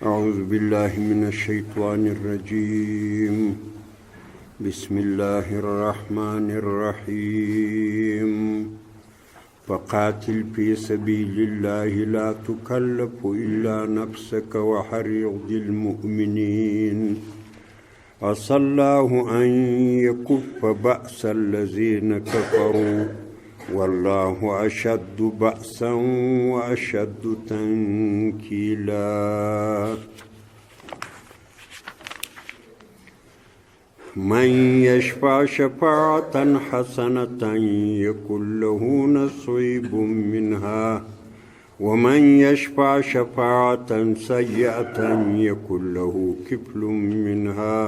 أعوذ بالله من الشيطان الرجيم. بسم الله الرحمن الرحيم. فقاتل في سبيل الله لا تكلف إلا نفسك وحرض المؤمنين عسى الله أن يكف بأس الذين كفروا والله أشد بأسا وأشد تنكيلا. من يشفع شفاعة حسنة يكن له نصيب منها ومن يشفع شفاعة سيئة يكن له كفل منها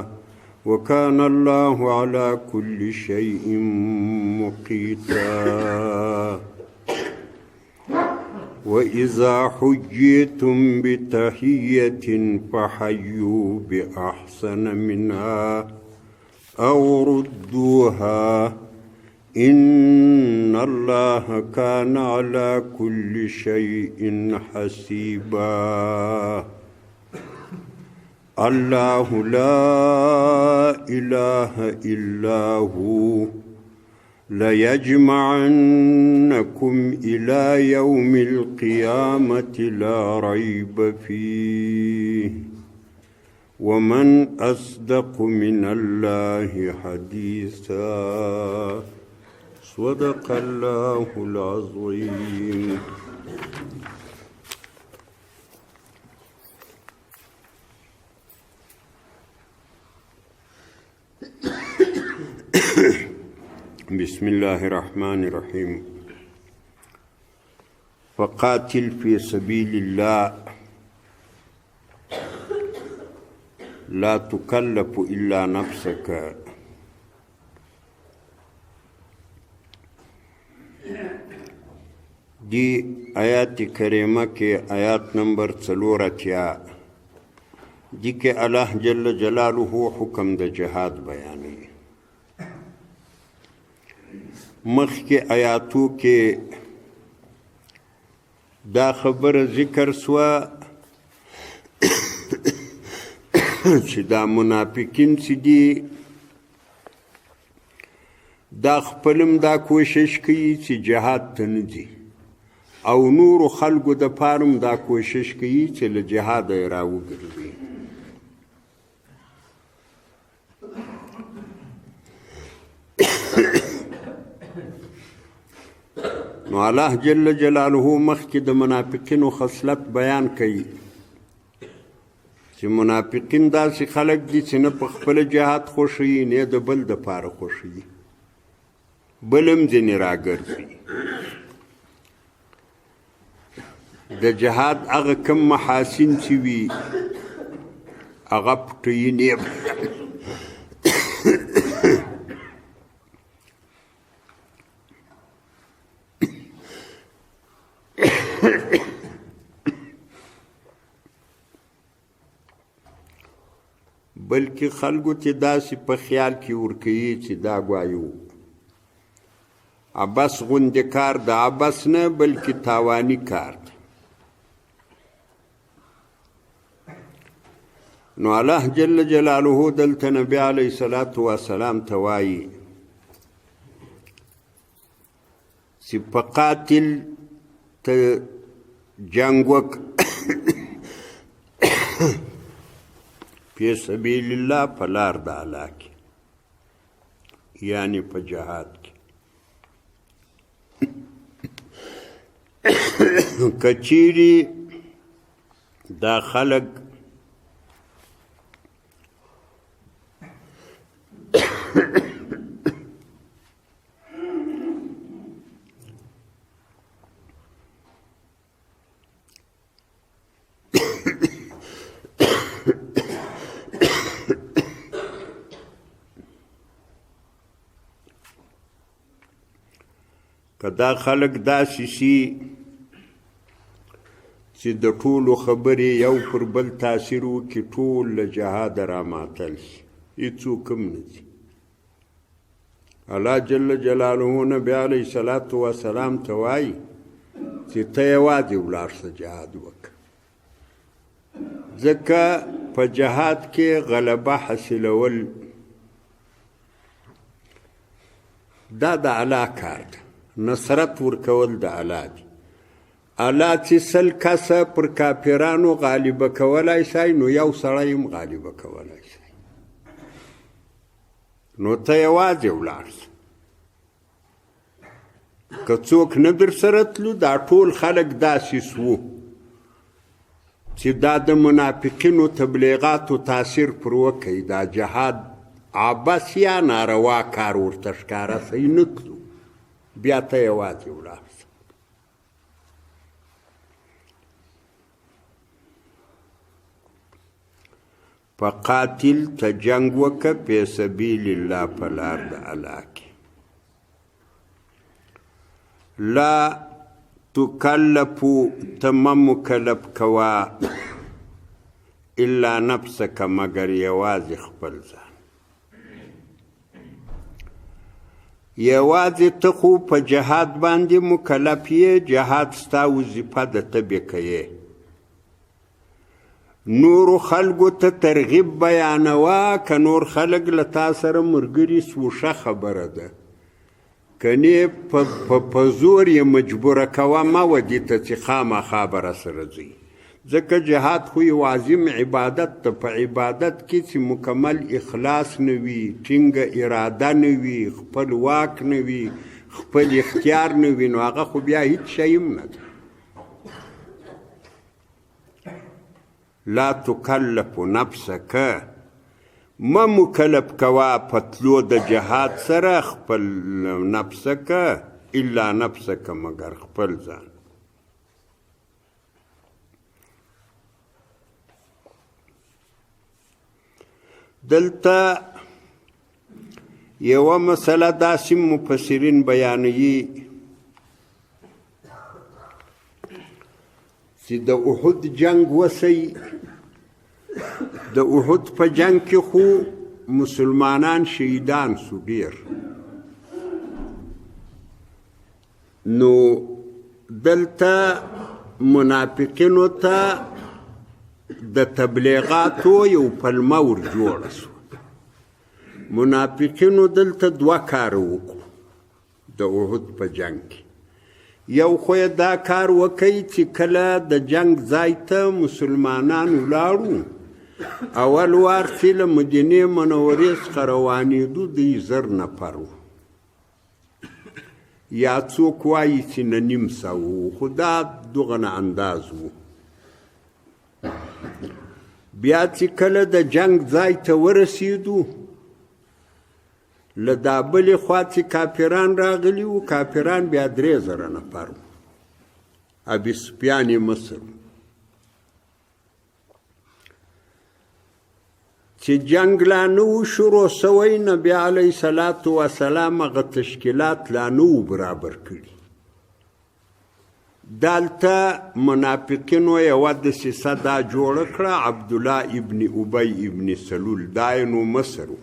وكان الله على كل شيء مقيتا. وإذا حييتم بتحية فحيوا بأحسن منها أو ردوها إن الله كان على كل شيء حسيبا. الله لا إله إلا هو ليجمعنكم إلى يوم القيامة لا ريب فيه ومن أصدق من الله حديثا. صدق الله العظيم. بسم الله الرحمن الرحيم. فقاتل في سبيل الله لا تكلف إلا نفسك. دی آیات کریمہ کے آیات نمبر 4 دی کے اللہ جل جلالہ حکم د جہاد بیانی. مخ کے آیاتو کے دا خبر ذکر سوا چې دا منافقین چې دي دا خپلم دا کوشش کوي چې جهاد ته نه ځي او نورو خلکو د پارم دا کوشش کوي چې له جهاده یې راوګرځي. نو الله جل جلاله مخکې د منافقینو خصلت بیان کوي چې منافقین داسې خلک دي چې نه په خپل جهاد خوښوي نه د بل د پاره خوښوي، بل هم ځینې راګرځي. د جهاد هغه کم محاسن چې وي هغه پټوي نه بلکې خلکو ته داسې په خیال کې ورکوي چې دا ګوایو عباس غوندې کار د عباس نه بلکې تاواني کار دی. نو الله جل جلاله دلته نبی علیه الصلاة والسلام ته وایي چې په قاتل ته جنګ وکړه فی سبیل الله په لار د الله کې، یعنی په جهاد کې. که چیرې دا خلک که دا خلک داسې شي چې د ټولو خبرې یو پر بل تاثیر وکړي، ټول له جهاده راماتل شي، هېڅوک هم نه ځي. الله جل جلاله نبی علیه الصلاة والسلام ته وایي چې ته یوازې ولاړ شه جهاد وکړه. ځکه په جهاد کې غلبه حاصلول دا د الله کار ده، نصرت ورکول د الله دی. الله چې 100 کسه پر کافرانو غالبه کولی شي نو یو سړی هم غالبه کولی شي. نو ته یوازې ولاړ شه. که څوک نه در سره تلو دا ټول خلک داسې سوو چې دا د منافقینو تبلیغاتو تاثیر پر وکړي، دا جهاد عباس یا ناروا کار ورته ښکاره شي نه کړو، بیا ته یوازې ولاړ شه. په قاتل ته جنګ وکړه فی سبیل الله په لار د الله کې. لا تکلفو ته مه مکلف کوه الا نفسک مگر یوازې خپل ځان. یوازې ته خو په جهاد باندې مکلف یې، جهاد ستا وظیفه ده، ته بې کوې. نورو خلکو ته ترغیب بیانوه، که نور خلک له تا سره ملګري سو ښه خبره ده، کنې په زور یې مجبوره کوه مه ودې ته چې خامخا به راسره ځي. ځکه جهاد خو یو عظیم عبادت ده، په عبادت کې چې مکمل اخلاص نه وي، ټینګه اراده نه وي، خپل واک نه وي، خپل اختیار نه وي، نو هغه خو بیا هیڅ شی هم نه ده. لا تکلف نفسک مه مکلف کوه په تلو د جهاد سره خپل نفسک الا نفسک مگر خپل ځان. دلته یوه مسله داسې مفسرین بیانوي چې د احد جنگ وسی، د احد په جنگ کې خو مسلمانان شهیدان سو ډیر، نو دلته منافقینو ته د تبلیغاتو یو پلمه ور جوړه سو. منافقینو دلته 2 کار وکړو د احد په جنگ کې. یو خو دا کار وکړي چې کله د جنگ ځای ته مسلمانان ولاړو، اول وار چې له مدینې منورې څخه روانېدو دوی 1000 نفر وو، یا څوک وایي چې 900 وو، خو دا دغه نه انداز وو. بیا چې کله د جنگ ځای ته ورسېدو، له دا بلې خوا چې کافران راغلي وو، کافران بیا 3000 نفر وو. ابي سفیان مصر چې جنگ لا نه و شروع سوی، نبی علیه الصلاة والسلام هغه تشکیلات لا نه و برابر کړي. دلته منافقینو یوه دسیسه دا جوړه کړه، عبدالله ابن ابی ابن سلول دا یې نو مصر و.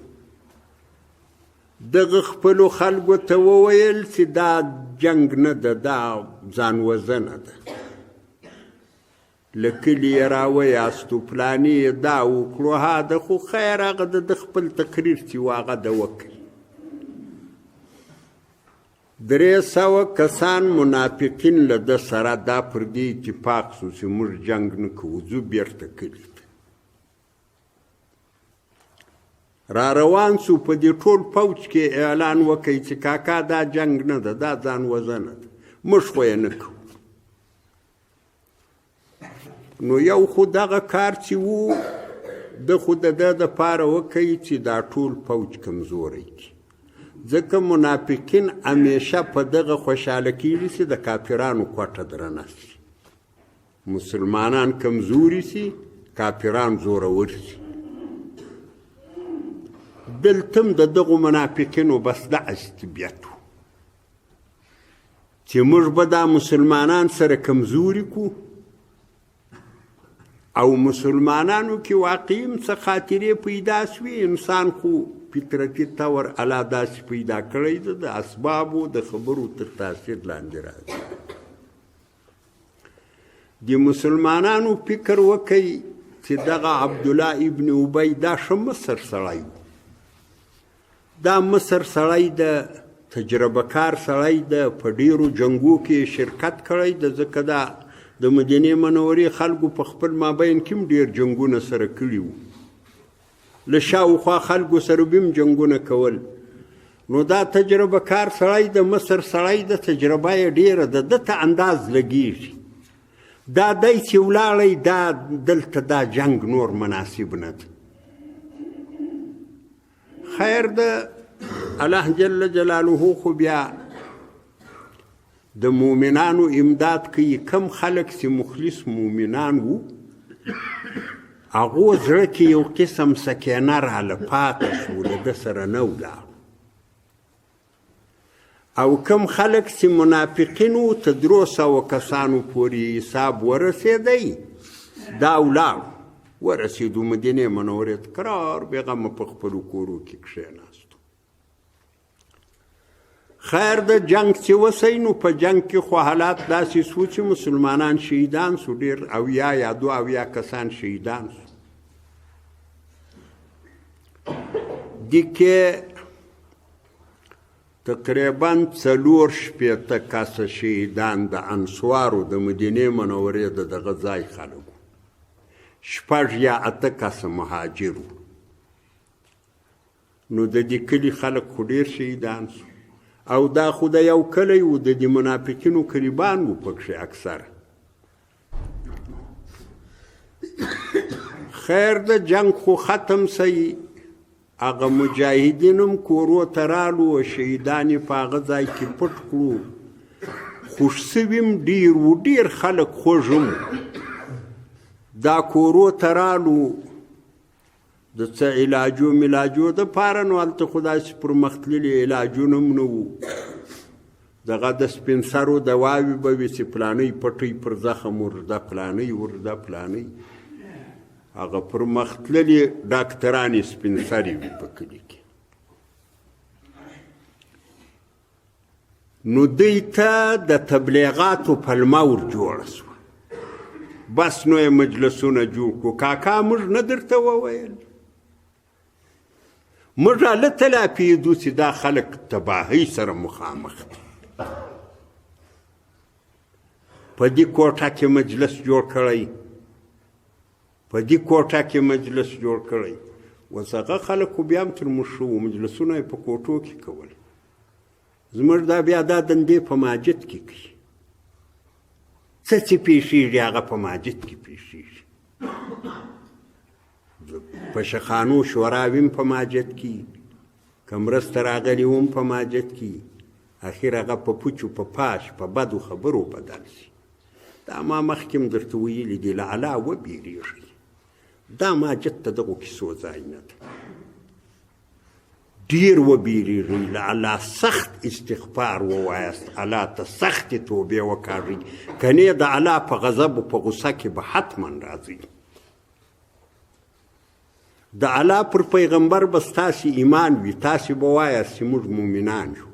دغه خپلو خلکو ته وویل چې دا جنگ نه ده، دا ځان وژنه ده، له کلي یې راویاستو، پلانې یې دا وکړو، ها ده خو خیر هغه د خپل تقریر چې و هغه ده وکړي. 300 کسان منافقین له ده سره دا پر دې اتفاق سو چې موږ جنگ نه کوو، ځو بیرته کلي ته. را روان سو، په دې ټول فوج کې اعلان وکړي چې کاکا دا جنگ نه ده، دا ځان وژنه ده، موږ خو یې نه کوو. نو یو خو دغه کار چې وو د خو د ده دپاره وکړي چې دا ټول فوج کمزوری کړي، ځکه منافقین همیشه په دغه خوشحاله کېږي چې د کافرانو کوټه درنه شي، مسلمانان کمزوري شي، کافران زورور شي. دلته هم د دغو منافقینو بس دغسې طبیعت و چې موږ به دا مسلمانان سره کمزوري کو، او مسلمانانو کې واقعي څه خاطرې پیدا سوي. انسان خو فطرتي طور الله داسې پیدا کړی ده، د اسبابو د خبرو تر تاثیر لاندې راځي. د مسلمانانو فکر وکړي چې دغه عبدالله ابن ابی دا ښه مصر سړی و. دا مصر سړی د تجربه کار سړی د په ډیرو جنګو کې شرکت کړی د ځکه دا د مدینې منورې خلکو په خپل مابین کې هم ډیر جنګونه سره کړي وو. له شاوخوا خلکو سره به هم جنګونه کول. نو دا تجربه کار سړی د مصر سړی د تجربه یې ډیره ده، ده ته انداز لګیږي دا دی چې ولاړی دا دلته دا جنګ نور مناسب نه ده. خیر ده الله جل جلاله خو بیا د مؤمنانو امداد کوي. کم خلک چې مخلص مؤمنان وو هغو زړه کې یو قسم سکینه راله پاته شو، له ده سره نه ولاړ. او کم خلک چې منافقین وو تر 300 کسانو پورې حساب ورسېدی دا ولاړ. ورسېدو مدینې منورې ته قرار بېغمه په خپلو کورو کې کښېناستو. خیر د جنګ چې وسی نو په جنګ کې خو حالات داسې سو چې مسلمانان شهیدان سو، ډېر 80 یا 82 کسان شهیدان سو. دې کې تقریبا 4 کسه شهیدان د انصارو د مدینې منورې د دغه ځای خلک، 6 یا 8 کسه مهاجر وو. نو د دې کلي خلک خو ډېر شهیدان سو. او دا خو د یو کلی و، د دې منافقینو قریبان وو پکښې اکثر. خیر د جنگ خو ختم سی، هغه مجاهدین هم کورو ته رالو او شهیدان یې په هغه ځای کې پټ کړو. خوش سوي هم ډېر وو، ډېر خلک خوږ هم دا کورو ته رالو د څه علاجو ملاجو دپاره. نو هلته خو داسې پرمختللي علاجونه هم نه وو. دغه د سپین سرو دواوې به وي چې پلانۍ پټۍ پر زخم ورده، پلانۍ ورده، پلانۍ. هغه پرمختللي ډاکټرانې سپین سرې وي په کلي کې. نو دوی ته د تبلیغاتو پلمه ور جوړه سوه. بس نو یې مجلسونه جوړ کړو. کاکا موږ نه درته وویل؟ موږ هلته لا پوهېدو چې دا خلک تباهۍ سره مخامخ دي. په دې کوټه کې مجلس جوړ کړی، په دې کوټه کې مجلس جوړ کړی. اوس هغه خلک خو بیا هم تر موږ ښه وو، مجلسونه یې په کوټو کې کول. زموږ دا بیا دا دندې په ماجد کې کوي. څه چې پیښیږي هغه په ماجد کې پیښیږي. په شخانو شوراوي هم په ماجد کې، که مرسته راغلي هم په ماجد کې. اخر هغه په پوچو په پاش په بدو خبرو بدل شي. دا ما مخکې هم درته ویلي دي، له الله وبېرېږئ. دا ماجد ته دغو کیسو ځای نه ده. ډېر وبېرېږئ، له الله سخت استغفار ووایاست، الله ته سختې توبې وکاږئ. کنې د الله په غضب و په غصه کې به حتما راځئ. د الله پر پیغمبر به ستاسې ایمان وي، تاسې به وایاست چې موږ مؤمنان یو.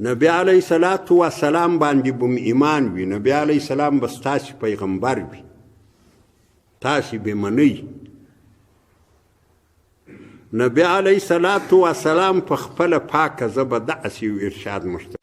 نبی علیه صلات و سلام باندې به ایمان وي، نبی علیه سلام به ستاسې پیغمبر وي، تاسې به منئ. نبی علیه صلات و سلام په خپله پاکه ژبه داسې یو ارشاد مشته